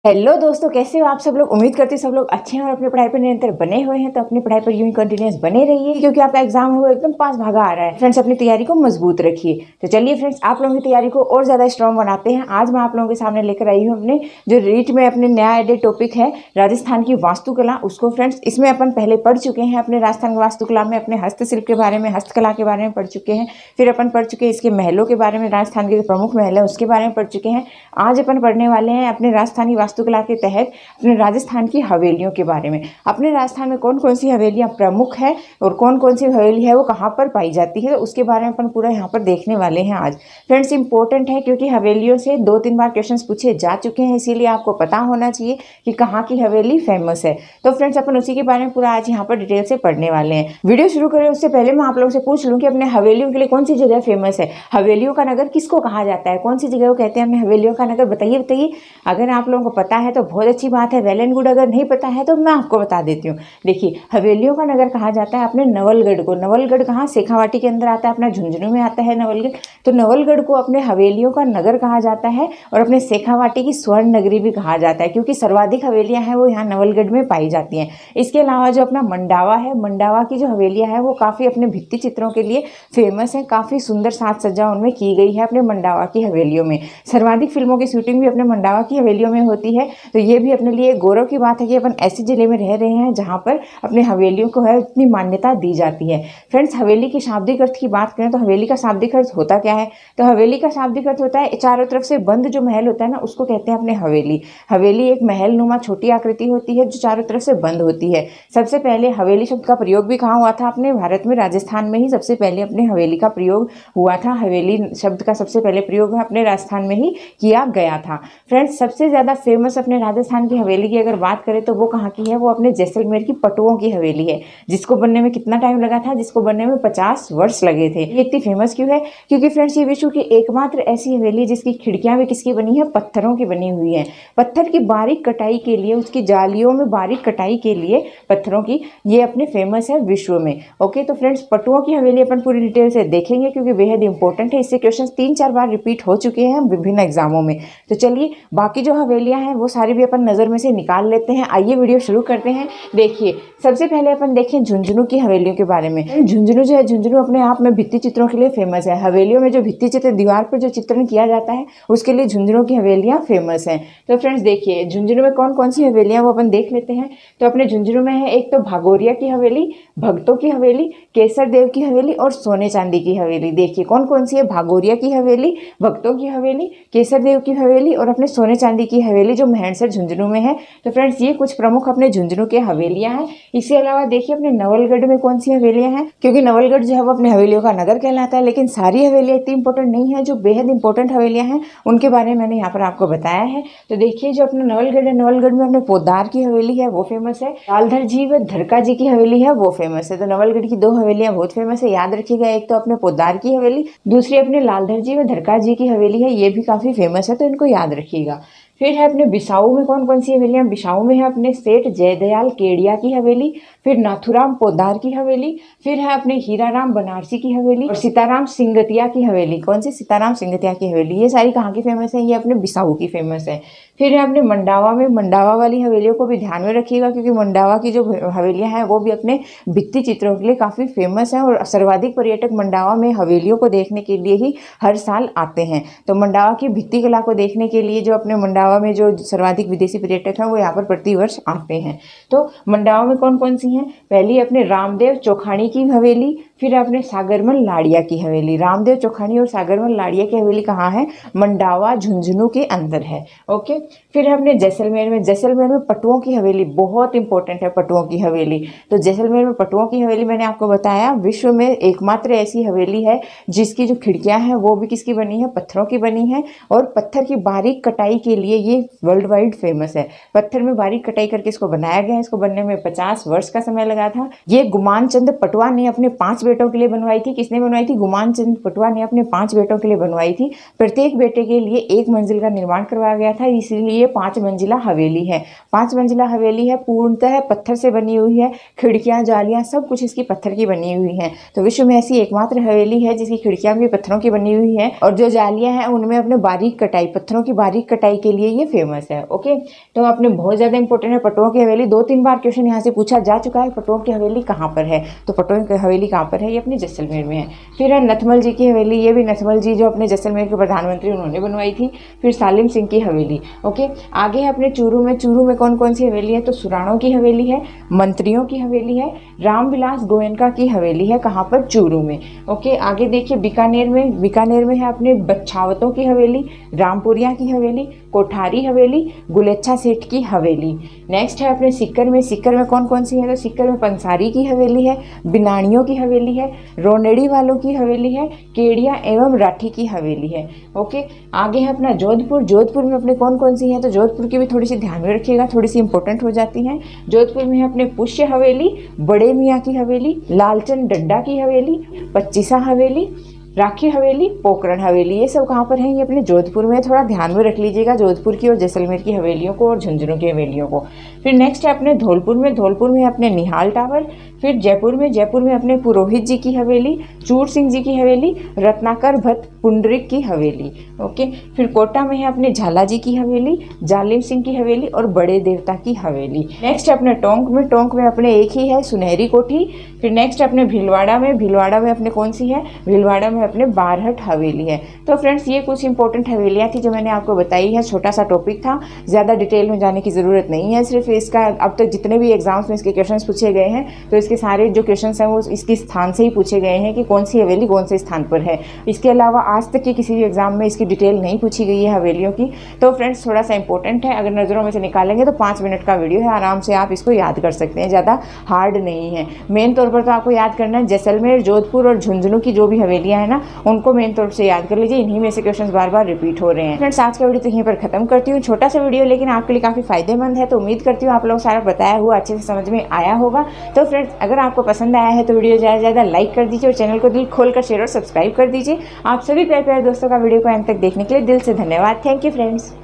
Hello दोस्तों, कैसे हो आप सब लोग। उम्मीद करते हैं सब लोग अच्छे हैं और अपनी पढ़ाई पर निरंतर बने हुए हैं। तो अपनी पढ़ाई पर यूं ही कंटिन्यूस बने रहिए, क्योंकि आपका एग्जाम है वो एकदम पास भागा आ रहा है। फ्रेंड्स, अपनी तैयारी को मजबूत रखिए। तो चलिए फ्रेंड्स, आप लोगों की तैयारी को और ज़्यादा स्ट्रॉन्ग बनाते हैं। आज मैं आप लोगों के सामने लेकर आई हूँ अपने जो रीट में अपने नया एडेड टॉपिक है राजस्थान की वास्तुकला, उसको। फ्रेंड्स, इसमें अपन पहले पढ़ चुके हैं अपने राजस्थान की वास्तुकला में अपने हस्तशिल्प के बारे में, हस्तकला के बारे में पढ़ चुके हैं। फिर अपन पढ़ चुके हैं इसके महलों के बारे में, राजस्थान के जो प्रमुख महल है उसके बारे में पढ़ चुके हैं। आज अपन पढ़ने वाले हैं अपने राजस्थानी वास्तुकला के तहत अपने राजस्थान की हवेलियों के बारे में। अपने राजस्थान में कौन कौन सी हवेलियां प्रमुख है और कौन कौन सी हवेली है वो कहाँ पर पाई जाती है, तो उसके बारे में अपन पूरा यहाँ पर देखने वाले हैं आज। फ्रेंड्स, इंपॉर्टेंट है क्योंकि हवेलियों से 2-3 बार क्वेश्चंस पूछे जा चुके हैं, इसीलिए आपको पता होना चाहिए कि कहाँ की हवेली फेमस है। तो फ्रेंड्स, अपन उसी के बारे में पूरा आज यहाँ पर डिटेल से पढ़ने वाले हैं। वीडियो शुरू करें उससे पहले मैं आप लोगों से पूछ लूँ कि अपने हवेलियों के लिए कौन सी जगह फेमस है। हवेलियों का नगर किसको कहा जाता है, कौन सी जगह को कहते हैं अपने हवेलियों का नगर, बताइए बताइए। अगर आप लोगों को पता है तो बहुत अच्छी बात है, वेल एंड गुड। अगर नहीं पता है तो मैं आपको बता देती हूँ। देखिए, हवेलियों का नगर कहा जाता है अपने नवलगढ़ को। नवलगढ़ कहाँ, शेखावाटी के अंदर आता है, अपना झुंझुनू में आता है नवलगढ़। तो नवलगढ़ को अपने हवेलियों का नगर कहा जाता है और अपने शेखावाटी की स्वर्ण नगरी भी कहा जाता है, क्योंकि सर्वाधिक हवेलियां हैं वो यहाँ नवलगढ़ में पाई जाती हैं। इसके अलावा जो अपना मंडावा है, मंडावा की जो हवेलियां हैं वो काफ़ी अपने भित्ति चित्रों के लिए फेमस है। काफ़ी सुंदर साज सज्जा उनमें की गई है अपने मंडावा की हवेलियों में। सर्वाधिक फिल्मों की शूटिंग भी अपने मंडावा की हवेलियों में होती है। तो ये भी अपने लिए गौरव की बात है कि अपन ऐसे जिले में रह रहे हैं जहाँ पर अपने हवेलियों को है इतनी मान्यता दी जाती है। फ्रेंड्स, हवेली की शाब्दिक अर्थ की बात करें तो हवेली का शाब्दिक अर्थ होता क्या है, तो हवेली का शाब्दिक अर्थ होता है चारों तरफ से बंद जो महल होता है ना, उसको कहते हैं अपने हवेली। हवेली एक महल नुमा छोटी आकृति होती है जो चारों तरफ से बंद होती है। सबसे पहले हवेली शब्द का प्रयोग भी कहाँ हुआ था, अपने भारत में राजस्थान में ही सबसे पहले अपने हवेली का प्रयोग हुआ था। हवेली शब्द का सबसे पहले प्रयोग अपने राजस्थान में ही किया गया था। फ्रेंड्स, सबसे ज़्यादा फेमस अपने राजस्थान की हवेली की अगर बात करें तो वो कहाँ की है, वो अपने जैसलमेर की पटुओं की हवेली है, जिसको बनने में कितना टाइम लगा था, जिसको बनने में 50 वर्ष लगे थे। ये इतनी फेमस क्यों है, क्योंकि फ्रेंड्स ये विश्व की एकमात्र ऐसी हवेली है जिसकी खिड़कियां भी किसकी बनी है, पत्थरों की बनी हुई है। पत्थर की बारीक कटाई के लिए, उसकी जालियों में बारीक कटाई के लिए पत्थरों की, ये अपने फेमस है विश्व में। ओके, तो फ्रेंड्स, पटुओं की हवेली अपन पूरी डिटेल से देखेंगे क्योंकि बेहद इंपॉर्टेंट है। इससे क्वेश्चन 3-4 बार रिपीट हो चुके हैं विभिन्न एग्जामों में। तो चलिए, बाकी जो हवेलियां हैं वो सारी भी अपन नजर में से निकाल लेते हैं। आइए वीडियो शुरू करते हैं। देखिए, सबसे पहले अपन देखें झुंझुनू की हवेलियों के बारे में। झुंझुनू जो है, झुंझुनू अपने आप में भित्ति चित्रों के लिए फेमस है। हवेलियों में जो भित्ति चित्र, दीवार पर जो चित्रण किया जाता है, उसके लिए झुंझुनू की हवेलियां फेमस हैं। तो फ्रेंड्स देखिए, झुंझुनू में कौन कौन सी हवेलियां वो अपन देख लेते हैं। तो अपने झुंझुनू में है एक तो भागोरिया की हवेली, भक्तों की हवेली, केसर देव की हवेली और सोने चांदी की हवेली। देखिए कौन कौन सी है, भागोरिया की हवेली, भक्तों की हवेली, केसर देव की हवेली और अपने सोने चांदी की हवेली जो महणसर झुंझुनू में है। तो फ्रेंड्स, ये कुछ प्रमुख अपने झुंझुनू के हवेलियां हैं। इसके अलावा देखिए अपने नवलगढ़ में कौन सी हवेलियां हैं, क्योंकि नवलगढ़ जो है वो अपने हवेलियों का नगर कहलाता है, लेकिन सारी हवेलियां इतनी इंपॉर्टेंट नहीं है। जो बेहद इंपॉर्टेंट हवेलियां हैं उनके बारे में मैंने यहाँ पर आपको बताया है। तो देखिए, जो अपना नवलगढ़ है, नवलगढ़ में अपने पोद्दार की हवेली है वो फेमस है। लालधर जी व धरका जी की हवेली है वो फेमस है। तो नवलगढ़ की 2 हवेलियां बहुत फेमस है, याद रखिएगा। एक तो अपने पोद्दार की हवेली, दूसरी अपने लालधर जी व धरका जी की हवेली है, ये भी काफी फेमस है, तो इनको याद रखिएगा। फिर है अपने बिसाऊ में कौन कौन सी हवेलियां, बिसाऊ में है अपने सेठ जयदयाल केडिया की हवेली, फिर नाथुराम पोद्दार की हवेली, फिर है अपने हीराराम बनारसी की हवेली और सीताराम सिंगतिया की हवेली। कौन सी, सीताराम सिंगतिया की हवेली। ये सारी कहाँ की फेमस है, ये अपने बिसाऊ की फेमस है। फिर है अपने मंडावा में, मंडावा वाली हवेलियों को भी ध्यान में रखिएगा, क्योंकि मंडावा की जो हवेलियां हैं वो भी अपने भित्ति चित्रों के लिए काफ़ी फेमस हैं और सर्वाधिक पर्यटक मंडावा में हवेलियों को देखने के लिए ही हर साल आते हैं। तो मंडावा की भित्ति कला को देखने के लिए जो अपने मंडावा में जो सर्वाधिक विदेशी पर्यटक हैं वो यहाँ पर प्रतिवर्ष आते हैं। तो मंडावा में कौन कौन सी हैं, पहली अपने रामदेव चौखानी की हवेली, फिर अपने सागरमल लाड़िया की हवेली। रामदेव चौखानी और सागरमल लाड़िया की हवेली कहाँ है, मंडावा झुंझुनू के अंदर है। ओके, फिर अपने जैसलमेर में, जैसलमेर में पटुओं की हवेली बहुत इंपॉर्टेंट है। पटुओं की हवेली, तो जैसलमेर में पटुओं की हवेली मैंने आपको बताया विश्व में एकमात्र ऐसी हवेली है जिसकी जो खिड़कियां हैं वो भी किसकी बनी है, पत्थरों की बनी है और पत्थर की बारीक कटाई के लिए ये वर्ल्ड वाइड फेमस है। पत्थर में बारीक कटाई करके इसको बनाया गया है। इसको बनने में 50 वर्ष का समय लगा था। ये गुमान चंद पटवा ने अपने 5 बेटों के लिए बनवाई थी। किसने बनवाई थी, गुमान चंद पटवा ने अपने 5 बेटों के लिए बनवाई थी। प्रत्येक बेटे के लिए 1 मंजिल का निर्माण करवाया गया था। इस इसीलिए 5 मंजिला हवेली है। 5 मंजिला हवेली है, पूर्णतः पत्थर से बनी हुई है, खिड़कियाँ जालियाँ सब कुछ इसकी पत्थर की बनी हुई हैं। तो विश्व में ऐसी एकमात्र हवेली है जिसकी खिड़कियाँ भी पत्थरों की बनी हुई है और जो जालियाँ हैं उनमें अपने बारीक कटाई, पत्थरों की बारीक कटाई के लिए ये फेमस है। ओके, तो आपने बहुत ज़्यादा इंपॉर्टेंट है पटुआ की हवेली। 2-3 बार क्वेश्चन यहाँ से पूछा जा चुका है, पटुआ की हवेली कहाँ पर है? तो पटुआ की हवेली कहाँ पर है? ये अपने जैसलमेर में है। फिर है नथमल जी की हवेली, ये भी नथमल जी जो अपने जैसलमेर के प्रधानमंत्री उन्होंने बनवाई थी। फिर सालिम सिंह की हवेली। ओके, आगे है अपने चूरू में। चूरू में कौन कौन सी हवेली है? तो सुराणों की हवेली है, मंत्रियों की हवेली है, रामविलास गोयनका की हवेली है। कहाँ पर? चूरू में। ओके, आगे देखिए बीकानेर में। बीकानेर में है अपने बच्छावतों की हवेली, रामपुरिया की हवेली, कोठारी हवेली, गुलेच्छा सेठ की हवेली। नेक्स्ट है अपने सीकर में। सीकर में कौन कौन सी है? तो सीकर में पंसारी की हवेली है, बिनाणियों की हवेली है, रोनेड़ी वालों की हवेली है, केड़िया एवं राठी की हवेली है। ओके, आगे है अपना जोधपुर। जोधपुर में अपने कौन कौन सी है? तो जोधपुर की भी थोड़ी सी ध्यान में रखिएगा, थोड़ी सी इंपॉर्टेंट हो जाती हैं। जोधपुर में है अपने पुष्य हवेली, बड़े मियाँ की हवेली, लालचंद डड्डा की हवेली, पच्चीसा हवेली, राखी हवेली, पोकरण हवेली। ये सब कहाँ पर है? ये अपने जोधपुर में। थोड़ा ध्यान में रख लीजिएगा जोधपुर की और जैसलमेर की हवेलियों को और झुंझुनू की हवेलियों को। फिर नेक्स्ट है अपने धौलपुर में। धौलपुर में अपने निहाल टावर। फिर जयपुर में। जयपुर में अपने पुरोहित जी की हवेली, चूर सिंह जी की हवेली, रत्नाकर भट्ट पुंडरिक की हवेली। ओके, फिर कोटा में है अपने झाला जी की हवेली, जालिम सिंह की हवेली और बड़े देवता की हवेली। नेक्स्ट है अपने टोंक में। टोंक में अपने एक ही है, सुनहरी कोठी। फिर नेक्स्ट अपने भीलवाड़ा में। भीलवाड़ा में अपने कौन सी है? भीलवाड़ा में अपने बारहट हवेली है। तो फ्रेंड्स ये कुछ इंपॉर्टेंट हवेलियाँ थी जो मैंने आपको बताई है। छोटा सा टॉपिक था, ज़्यादा डिटेल में जाने की ज़रूरत नहीं है। सिर्फ इसका अब तक जितने भी एग्जाम्स में इसके क्वेश्चंस पूछे गए हैं तो इसके सारे जो क्वेश्चंस हैं वो इसकी स्थान से ही पूछे गए हैं कि कौन सी हवेली कौन से स्थान पर है। इसके अलावा आज तक के किसी भी एग्जाम में इसकी डिटेल नहीं पूछी गई है हवेलियों की। तो फ्रेंड्स थोड़ा सा इंपॉर्टेंट है, अगर नज़रों में से निकालेंगे तो 5 मिनट का वीडियो है, आराम से आप इसको याद कर सकते हैं, ज़्यादा हार्ड नहीं है। मेन तौर पर तो आपको याद करना है जैसलमेर, जोधपुर और झुंझुनू की जो भी हवेलियाँ हैं ना उनको मेन तौर से याद कर लीजिए। इन्हीं में से क्वेश्चंस बार बार रिपीट हो रहे हैं। फ्रेंड्स आज का वीडियो तो यहीं पर खत्म करती हूँ। छोटा सा वीडियो लेकिन आपके लिए काफ़ी फायदेमंद है, तो उम्मीद करती हूँ आप लोग सारा बताया हुआ अच्छे से समझ में आया होगा। तो फ्रेंड्स अगर आपको पसंद आया है तो वीडियो ज़्यादा से ज़्यादा लाइक कर दीजिए और चैनल को दिल खोलकर शेयर और सब्सक्राइब कर दीजिए। आप सभी प्यारे प्यारे दोस्तों का वीडियो को अंत तक देखने के लिए दिल से धन्यवाद। Thank you friends.